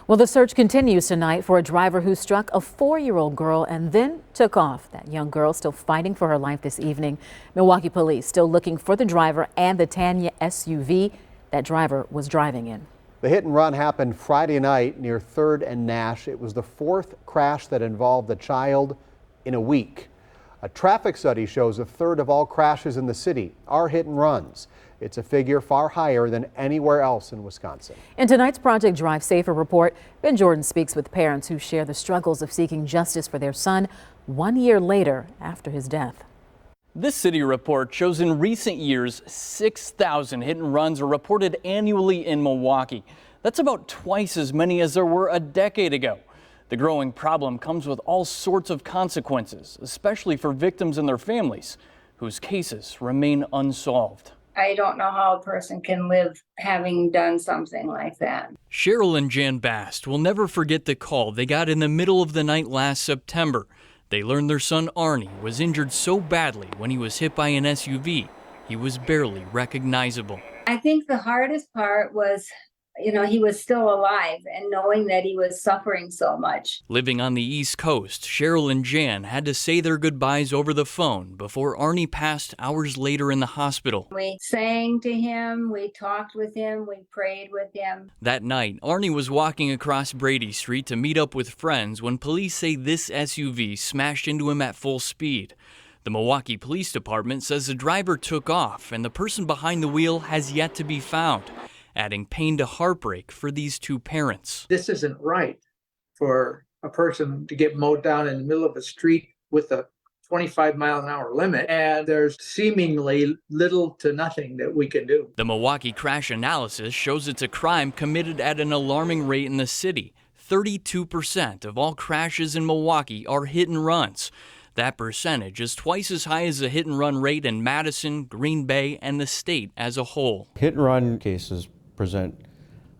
Well, the search continues tonight for a driver who struck a 4-year-old girl and then took off. That young girl still fighting for her life this evening. Milwaukee police still looking for the driver and the tan SUV that driver was driving in. The hit and run happened Friday night near 3rd and Nash. It was the 4th crash that involved a child in a week. A traffic study shows a third of all crashes in the city are hit and runs. It's a figure far higher than anywhere else in Wisconsin. In tonight's Project Drive Safer report, Ben Jordan speaks with parents who share the struggles of seeking justice for their son 1 year later after his death. This city report shows in recent years 6,000 hit and runs are reported annually in Milwaukee. That's about twice as many as there were a decade ago. The growing problem comes with all sorts of consequences, especially for victims and their families, whose cases remain unsolved. I don't know how a person can live having done something like that. Cheryl and Jan Bast will never forget the call they got in the middle of the night last September. They learned their son Arne was injured so badly when he was hit by an SUV, he was barely recognizable. I think the hardest part was, he was still alive and knowing that he was suffering so much. Living on the East Coast, Cheryl and Jan had to say their goodbyes over the phone before Arne passed hours later in the hospital. We sang to him, we talked with him, we prayed with him. That night, Arne was walking across Brady Street to meet up with friends when police say this SUV smashed into him at full speed. The Milwaukee Police Department says the driver took off and the person behind the wheel has yet to be found, adding pain to heartbreak for these two parents. This isn't right for a person to get mowed down in the middle of a street with a 25-mile-an-hour limit, and there's seemingly little to nothing that we can do. The Milwaukee crash analysis shows it's a crime committed at an alarming rate in the city. 32% of all crashes in Milwaukee are hit and runs. That percentage is twice as high as the hit and run rate in Madison, Green Bay, and the state as a whole. Hit and run cases present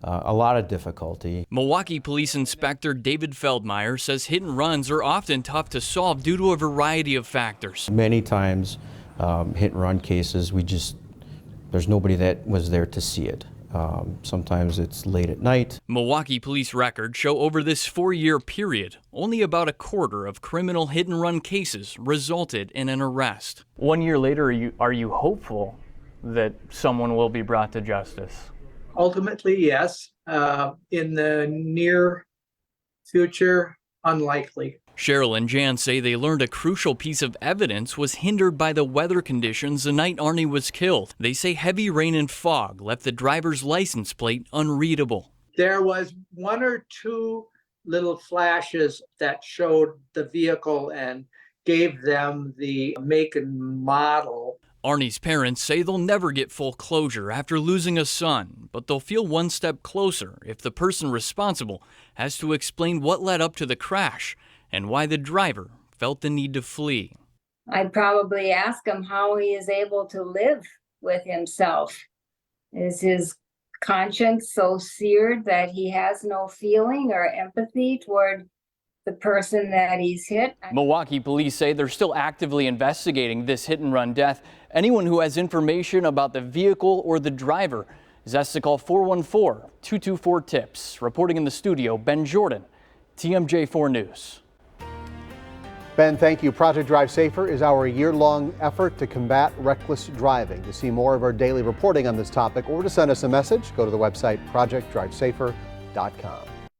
a lot of difficulty. Milwaukee Police Inspector David Feldmeyer says hit and runs are often tough to solve due to a variety of factors. Many times, hit and run cases, there's nobody that was there to see it. Sometimes it's late at night. Milwaukee police records show over this 4-year period, only about a quarter of criminal hit and run cases resulted in an arrest. 1 year later, are you hopeful that someone will be brought to justice? Ultimately, yes. In the near future, unlikely. Cheryl and Jan say they learned a crucial piece of evidence was hindered by the weather conditions the night Arne was killed. They say heavy rain and fog left the driver's license plate unreadable. There was 1 or 2 little flashes that showed the vehicle and gave them the make and model. Arne's parents say they'll never get full closure after losing a son, but they'll feel one step closer if the person responsible has to explain what led up to the crash and why the driver felt the need to flee. I'd probably ask him how he is able to live with himself. Is his conscience so seared that he has no feeling or empathy toward the person that he's hit? Milwaukee police say they're still actively investigating this hit and run death. Anyone who has information about the vehicle or the driver is asked to call 414-224-TIPS. Reporting in the studio, Ben Jordan, TMJ4 News. Ben, thank you. Project Drive Safer is our year-long effort to combat reckless driving. To see more of our daily reporting on this topic or to send us a message, go to the website projectdrivesafer.com.